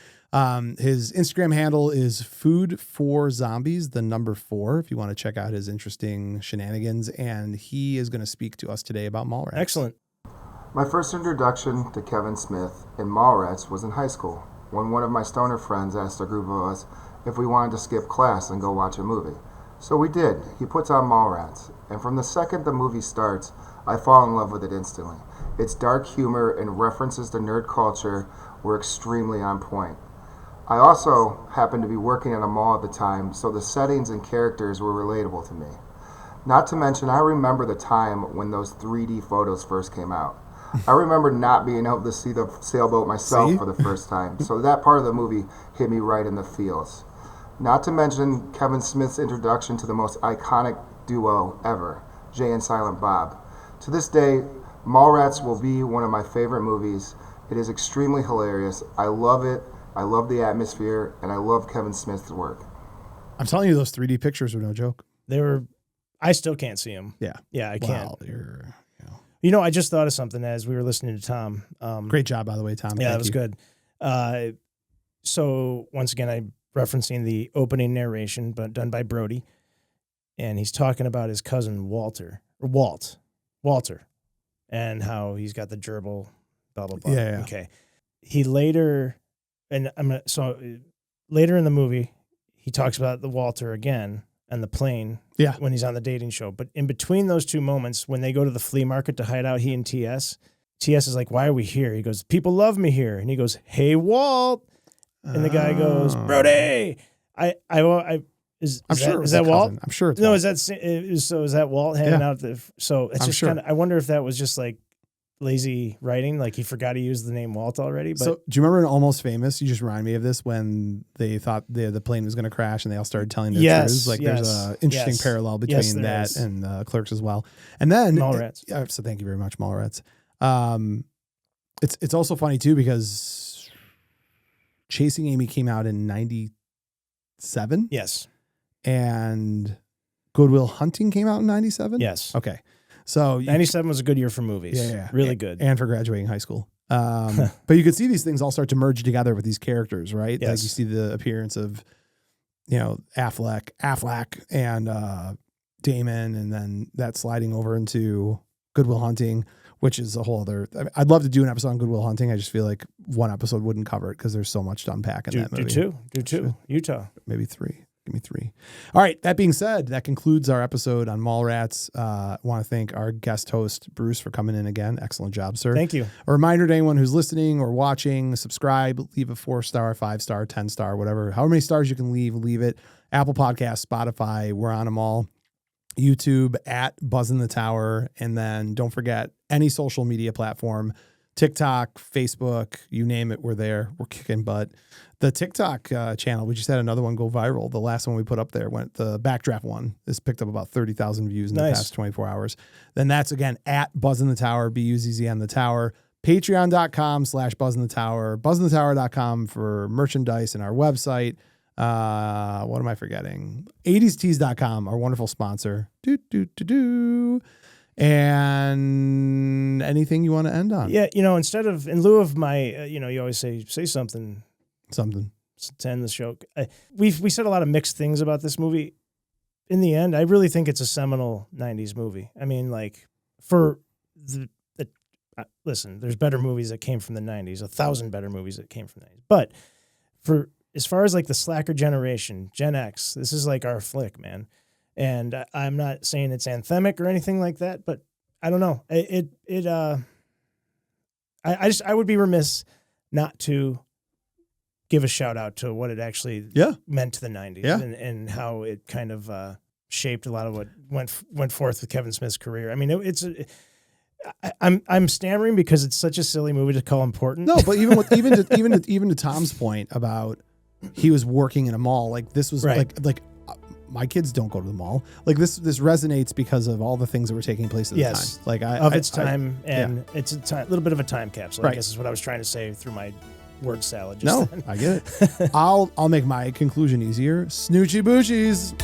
[SPEAKER 1] His Instagram handle is food4zombies, the number 4, if you want to check out his interesting shenanigans. And he is going to speak to us today about Mallrats.
[SPEAKER 2] Excellent.
[SPEAKER 3] My first introduction to Kevin Smith in Mallrats was in high school, when one of my stoner friends asked a group of us if we wanted to skip class and go watch a movie. So we did. He puts on Mallrats, and from the second the movie starts, I fall in love with it instantly. Its dark humor and references to nerd culture were extremely on point. I also happened to be working at a mall at the time, so the settings and characters were relatable to me. Not to mention, I remember the time when those 3D photos first came out. I remember not being able to see the sailboat myself for the first time, so that part of the movie hit me right in the feels. Not to mention Kevin Smith's introduction to the most iconic duo ever, Jay and Silent Bob. To this day, Mallrats will be one of my favorite movies. It is extremely hilarious. I love it. I love the atmosphere, and I love Kevin Smith's work.
[SPEAKER 1] I'm telling you, those 3D pictures were no joke.
[SPEAKER 2] I still can't see them.
[SPEAKER 1] Yeah.
[SPEAKER 2] Yeah, I can't.
[SPEAKER 1] Wow,
[SPEAKER 2] I just thought of something as we were listening to Tom.
[SPEAKER 1] Great job, by the way, Tom.
[SPEAKER 2] Yeah,
[SPEAKER 1] Thank
[SPEAKER 2] that was
[SPEAKER 1] you.
[SPEAKER 2] good. So once again, I'm referencing the opening narration, but done by Brodie. And he's talking about his cousin Walter, and how he's got the gerbil, blah, blah, blah.
[SPEAKER 1] Yeah.
[SPEAKER 2] Okay. He later... And later in the movie, he talks about the Walter again and the plane when he's on the dating show. But in between those two moments, when they go to the flea market to hide out, he and TS is like, "Why are we here?" He goes, "People love me here." And he goes, "Hey, Walt." And the guy goes, "Brodie." Is that Walt?
[SPEAKER 1] I'm sure it's
[SPEAKER 2] no.
[SPEAKER 1] Walt.
[SPEAKER 2] Is that Walt hanging out? So it's just kind of. I wonder if that was just like lazy writing, like he forgot to use the name Walt already. But
[SPEAKER 1] so do you remember in Almost Famous? You just remind me of this when they thought the plane was going to crash and they all started telling their truths. Like there's an interesting parallel between that and Clerks as well. And then
[SPEAKER 2] Mallrats.
[SPEAKER 1] So thank you very much, Mallrats. It's also funny too because Chasing Amy came out in 97.
[SPEAKER 2] Yes.
[SPEAKER 1] And Good Will Hunting came out in 97.
[SPEAKER 2] Yes.
[SPEAKER 1] Okay. So
[SPEAKER 2] 97 was a good year for movies.
[SPEAKER 1] Yeah.
[SPEAKER 2] Really good.
[SPEAKER 1] And for graduating high school. But you could see these things all start to merge together with these characters, right?
[SPEAKER 2] Yes.
[SPEAKER 1] Like you see the appearance of, Affleck and Damon, and then that sliding over into Good Will Hunting, which is a whole other. I'd love to do an episode on Good Will Hunting. I just feel like one episode wouldn't cover it because there's so much to unpack in that movie.
[SPEAKER 2] Do two. Utah.
[SPEAKER 1] Maybe 3. Give me 3. All right. That being said, that concludes our episode on Mallrats. I want to thank our guest host, Bruce, for coming in again. Excellent job, sir.
[SPEAKER 2] Thank you.
[SPEAKER 1] A reminder to anyone who's listening or watching, subscribe, leave a 4-star, 5-star, 10-star, whatever. However many stars you can leave it. Apple Podcasts, Spotify, we're on them all. YouTube at Buzz in the Tower. And then don't forget any social media platform, TikTok, Facebook, you name it, we're there. We're kicking butt. The TikTok channel, we just had another one go viral. The last one we put up there the Backdraft one. This picked up about 30,000 views in the past 24 hours. Then that's again at Buzz in the Tower, BUZZ on the Tower. Patreon.com/Buzz in the Tower. BuzzinTheTower.com for merchandise and our website. What am I forgetting? 80stees.com, our wonderful sponsor. And anything you want to end on?
[SPEAKER 2] Yeah, in lieu of my, you always say something.
[SPEAKER 1] Something.
[SPEAKER 2] to end the show. We said a lot of mixed things about this movie. In the end, I really think it's a seminal 90s movie. I mean, like, for listen, there's better movies that came from the 90s, 1,000 better movies that came from the 90s. But for as far as like the slacker generation, Gen X, this is like our flick, man. And I'm not saying it's anthemic or anything like that, but I don't know. I would be remiss not to give a shout out to what it actually meant to the 90s and how it kind of shaped a lot of what went forth with Kevin Smith's career. I mean, I'm stammering because it's such a silly movie to call important.
[SPEAKER 1] No, but even to Tom's point about he was working in a mall, like this was like my kids don't go to the mall. Like this resonates because of all the things that were taking place at the time. Like
[SPEAKER 2] its time, it's a little bit of a time capsule. I guess is what I was trying to say through my word salad.
[SPEAKER 1] I get it. I'll make my conclusion easier. Snoochie boochies.